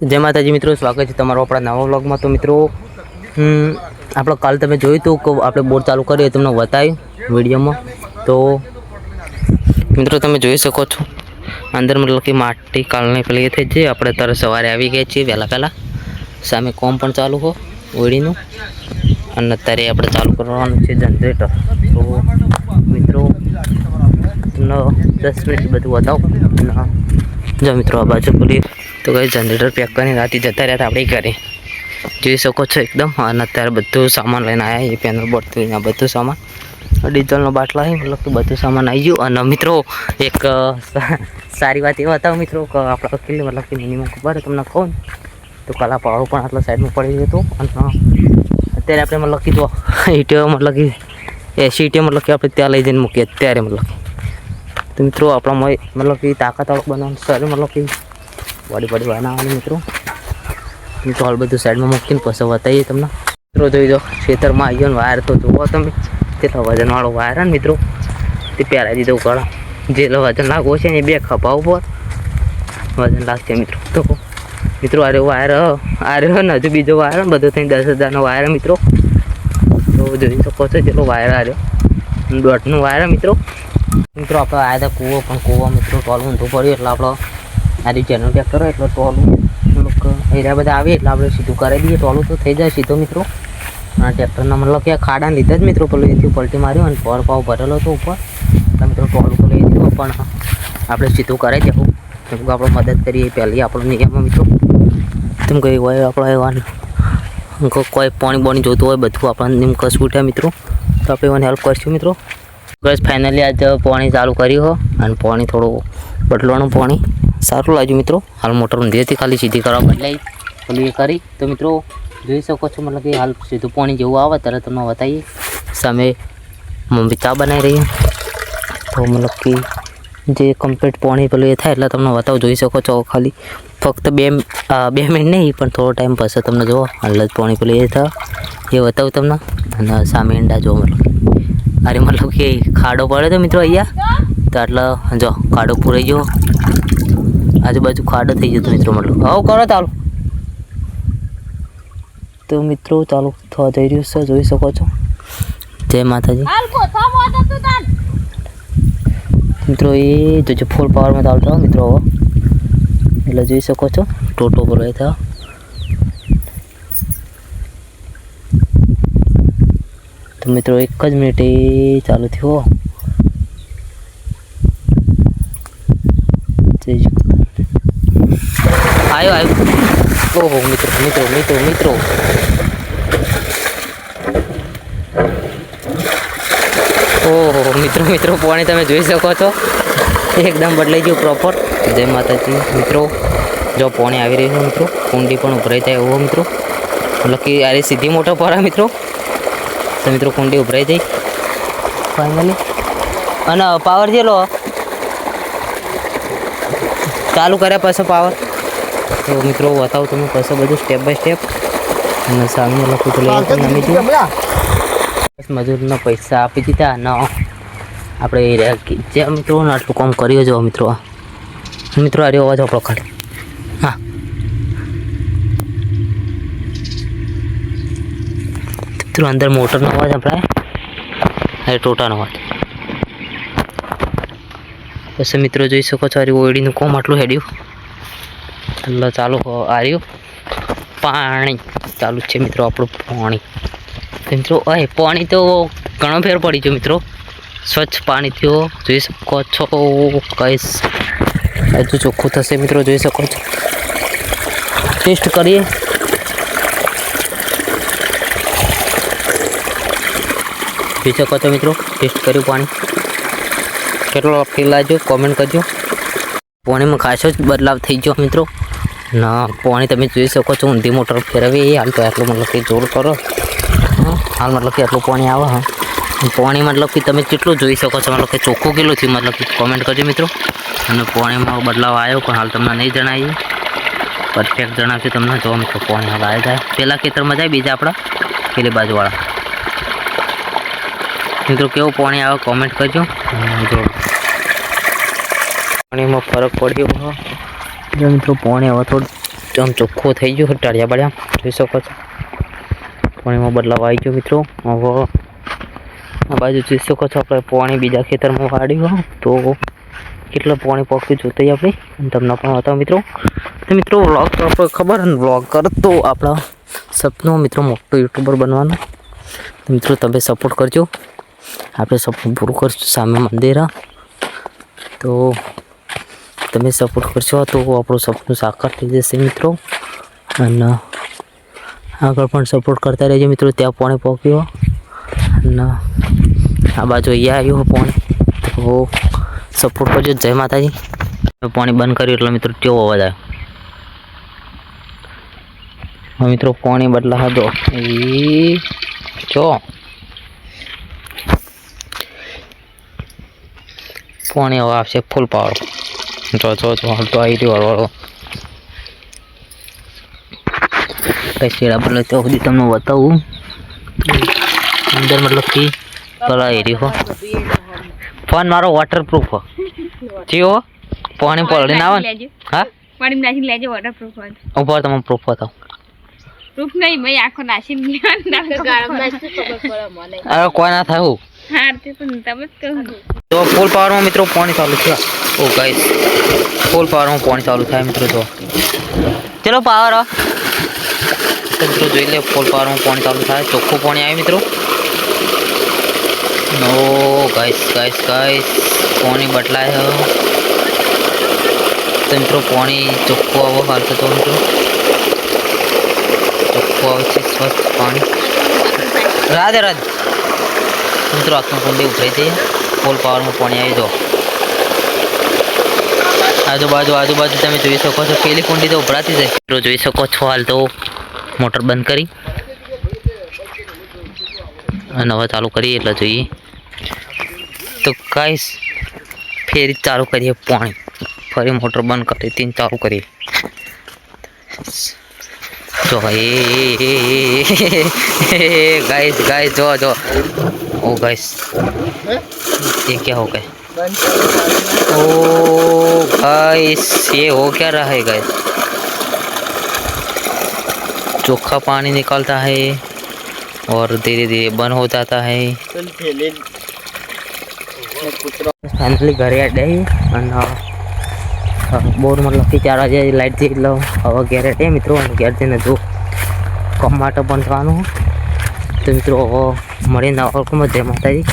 જય માતાજી મિત્રો, સ્વાગત છે તમારો આપણા નવા વ્લોગમાં। તો મિત્રો આપણે કાલ તમે જોયું હતું કે આપણે બોર ચાલુ કરીએ તમને બતાવ્યું વિડીયોમાં। તો મિત્રો તમે જોઈ શકો છો અંદર મતલબ કે માટી કાલની પેલી એ થઈ છે। આપણે તરત સવારે આવી ગયા છીએ વહેલા સામે કોમ પણ ચાલુ હો ઓળીનું, અને અત્યારે આપણે ચાલુ કરવાનું છે જનરેટર। તો મિત્રો તમને 10 મિનિટ બધું બતાવો। જો મિત્રો આ બાજુ પેલી તો કઈ જનરેટર પેક કરીને રાતે જતા રહ્યા આપણે ઘરે જોઈ શકો છો એકદમ। અને અત્યારે બધું સામાન લઈને આવ્યા, એ પેનલ બોર્ડ આ બધું સામાન ડીઝલનો બાટલા છે, મતલબ કે બધું સામાન આવી ગયું। અને મિત્રો એક સારી વાત એ બતાવો મિત્રો કે આપણા કેટલી મતલબ કે મિનિમમ ખબર તમને કહું ને તો કાલા પાવડો પણ આટલા સાઈડમાં પડી ગયો હતો। અને અત્યારે આપણે મતલબ કે જો ઈટીઓ મતલબ કે 80 ઈટીઓ મતલબ કે આપણે ત્યાં લઈ જઈને મૂકીએ અત્યારે મતલબ તો મિત્રો આપણામાં મતલબ કે તાકાતવાળું બનાવવાનું સર મતલબ કે બોડી બનાવવાની મિત્રો હાલ બધું સાઈડમાં મૂકીને પછી બતાવીએ તમને। મિત્રો જોઈ દો ખેતરમાં આવી ગયો ને વાયર તો જુઓ તમે કેટલો વજનવાળો વાયર ને મિત્રો તે પહેરાવી દીધો ગળા જે વજન લાગવો છે ને 2 ખભા ઉપર વજન લાગશે મિત્રો। તો મિત્રો આ વાયર ને હજુ બીજો વાયર બધો થઈને 10,000નો વાયર મિત્રો। તો જોઈ શકો છો જેટલો વાયર આવ્યો 1.5નો વાયર મિત્રો। મિત્રો આપણે આવ્યા હતા કૂવો, પણ કૂવો મિત્રો ટોલ ઊંધું પડ્યું એટલે આપણો આરી ચેનલ પેક કરો એટલે ટોલું એરિયા બધા આવે એટલે આપણે સીધું કરી દઈએ, ટોલું તો થઈ જાય સીધો મિત્રો। અને ટ્રેક્ટરના મતલબ કે ખાડાને લીધે જ મિત્રો પેલું એથી પલટી માર્યું અને પર પાવ ભરેલો હતો ઉપર એટલે મિત્રો ટોલું તો લઈ દીધું, પણ આપણે સીધું કરાવી દેવું કેમ કે આપણે મદદ કરીએ પહેલી આપણો નિયમ મિત્રો। તેમ કંઈ હોય આપણે એવાનું કોઈ પાણી જોતું હોય બધું આપણને નિયમ કશું ઉઠ્યા મિત્રો તો આપણે એવાની હેલ્પ કરીશું મિત્રો। બસ ફાઇનલી આજ પાણી ચાલુ કર્યું હો અને પાણી થોડું બદલવાનું પાણી સારું લાગ્યું મિત્રો। હાલ મોટર ઊંધી હતી ખાલી સીધી કરવા બદલાઈ પેલું એ કરી તો મિત્રો જોઈ શકો છો મતલબ કે હાલ સીધું પાણી જેવું આવે ત્યારે તમને બતાવીએ। સામે મમ્મી ચા બનાવી રહી તો મતલબ કે જે કમ્પ્લીટ પાણી પેલું એ થાય એટલે તમને બતાવો જોઈ શકો છો। ખાલી ફક્ત 2 મિનિટ નહીં પણ થોડો ટાઈમ પછી તમને જુઓ હાલ જ પાણી પેલું એ થાય એ બતાવું તમને। અને સામે ઈંડા જુઓ મતલબ અરે મતલબ કે ખાડો પડે તો મિત્રો અહીંયા તો આટલા જો ખાડો પૂરાઈ ગયો, આજુબાજુ ખાડો થઈ જતો મિત્રો મતલબ આવું કરો ચાલો। તો મિત્રો ચાલુ થવા જઈ રહ્યું છે જોઈ શકો છો। જય માતાજી મિત્રો એ જો ફૂલ પાવરમાં ચાલતો મિત્રો હવે એટલે જોઈ શકો છો ટોટો બોલો એ થયો। તો મિત્રો 1 જ મિનિટ ચાલુ થયો આવ્યો ઓહો મિત્રો ઓહો મિત્રો પાણી તમે જોઈ શકો છો એકદમ બદલાઈ ગયું પ્રોપર। જય માતાજી મિત્રો જો પાણી આવી રહ્યું છે મિત્રો, કુંડી પણ ઉભરાઈ જાય એવો મિત્રો મતલબ કે આ સીધી મોટર પર મિત્રો તો મિત્રો કુંડી ઉભરાઈ જાય ફાઇનલી। અને પાવર જેલો ચાલુ કર્યા પછી પાવર તો મિત્રો બતાવું તમે પછી બધું સ્ટેપ બાય સ્ટેપ। અને સામે લખું તો લઈ મજૂરના પૈસા આપી દીધા ન આપણે જે મિત્રો આટલું કામ કર્યું જો મિત્રો મિત્રો આ અવાજ આપણો ખાલી હા મિત્રો અંદર મોટરનો અવાજ સંભળાય અરે ટોટાનો અવાજ પછી મિત્રો જોઈ શકો છો આ ઓળીનું કોમ આટલું હેડ્યું એટલે ચાલુ આ રહ્યું પાણી ચાલુ છે મિત્રો આપણું પાણી મિત્રો પાણી તો ઘણો ફેર પડી ગયો મિત્રો, સ્વચ્છ પાણી થયો જોઈ શકો છો। કઈ હજુ ચોખ્ખું થશે મિત્રો જોઈ શકો છો। ટેસ્ટ કરીએ જોઈ શકો છો મિત્રો ટેસ્ટ કર્યું પાણી કેટલો ફીલ લાગ્યો કોમેન્ટ કરજો। પાણીમાં ખાસો જ બદલાવ થઈ ગયો મિત્રો ના પાણી તમે જોઈ શકો છો ઊંધી મોટર ફેરવી હાલ તો આટલું મતલબ કે જોર કરો હાલ મતલબ કે આટલું પાણી આવે હા પાણી મતલબ કે તમે કેટલું જોઈ શકો છો મતલબ કે ચોખ્ખું કેટલું થયું મતલબ કે કોમેન્ટ કરજો મિત્રો। અને પાણીમાં બદલાવ આવ્યો પણ હાલ તમને નહીં જણાવીએ, પરફેક્ટ જણાવશું તમને જો મિત્રો પાણી હાલ આવી જાય પહેલાં ખેતરમાં જાય બીજા આપણા પેલી બાજુવાળા મિત્રો કેવું પાણી આવે કોમેન્ટ કરજો। જો પાણીમાં ફરક પડ્યો જો મિત્રો પાણી હવે થોડું આમ ચોખ્ખો થઈ ગયો ટાળિયા બાળ્યા જોઈ શકો છો. પાણીમાં બદલાવ આવી ગયો મિત્રો. હવે આ બાજુ જોઈ શકો છો આપણે પાણી બીજા ખેતરમાં વાળ્યું તો કેટલું પાણી પકડ્યું જોતા આપણે તમને પણ બતાવો મિત્રો. તો મિત્રો વ્લોગ તો આપણે ખબર ને વ્લોગ કરતો આપણા સપનું મિત્રો મોટો યુટ્યુબર બનવાનો. તો મિત્રો તમે સપોર્ટ કરજો, આપણે સપનું પૂરું કરશું. સામે મંદિર તો તમે સપોર્ટ કરશો તો આપણું સપનું સાકાર થઈ જશે મિત્રો. અને આગળ પણ સપોર્ટ કરતા રહેજો મિત્રો. ત્યાં પાણી પહોંચ્યો અને આ બાજુ અહીંયા આવ્યું પાણી તો સપોર્ટ કરજો. જય માતાજી. પાણી બંધ કર્યું એટલે મિત્રો કેવો અવાજ આવ્યો મિત્રો. પાણી બદલા હતો એ જો પાણી હવે આવશે ફૂલ પાવર. જો જો જો તો આવી રહ્યો વાળો કઈ શેડા બદલે તો સુધી તમને બતાવું. અંદર મતલબ કે કલાઈ રહ્યો ફોન મારો વોટરપ્રૂફ જીઓ પાણી પડીને આવે ને. હા પાણી નાખીને લેજો વોટરપ્રૂફ હોય ઉપર તમે પ્રૂફ બતાવો. પ્રૂફ નહીં ભાઈ આખો નાખીને ગરમ નાખી ખબર પડે મને. અરે કોઈ ના થાય હું હા તે તો તમે જ કહો. તો ફૂલ પાવરમાં મિત્રો પાણી ચાલુ છે. ઓ ગાઈસ ફૂલ પાવરમાં પાણી ચાલુ થાય મિત્રો. જો ચલો પાવર મિત્રો જોઈ લે ફૂલ પાવરમાં પાણી ચાલુ થાય. ચોખ્ખું પાણી આવે મિત્રો. નો ગાઈસ ગાઈસ ગાઈસ પાણી બદલાય તો મિત્રો પાણી ચોખ્ખું આવો હાલ તો મિત્રો ચોખ્ખું આવે છે સ્વચ્છ પાણી. રાધે રાધે મિત્રો. આખું કુંડી ઉભરાઈ જઈએ ફૂલ પાવરમાં પાણી આવી. જો આજુબાજુ તમે જોઈ શકો છો. પેલી કુંડી તો ઉભરાતી જાય મિત્રો જોઈ શકો છો. હાલ તો મોટર બંધ કરી અને હવે ચાલુ કરીએ એટલે જોઈએ. તો ગાઈસ ફેરી ચાલુ કરીએ પાણી. ફરી મોટર બંધ કરી तीन ચાલુ કરીએ. જો गाइस गाइस जो जो ओ गाइस ये क्या हो गया? ओ गाइस ये हो क्या रहा है गाइस? चोखा पानी निकलता है और धीरे धीरे बंद हो जाता है. फाइनली घरे आ गए અને બોર मतलब कि 4 વાગે લાઈટ થઈ એટલે હવે ઘેરે ટે મિત્રો. અને ઘેર જઈને જો કામ માટે પણ થવાનું. તો મિત્રો હવે મળીને જય માતાજી.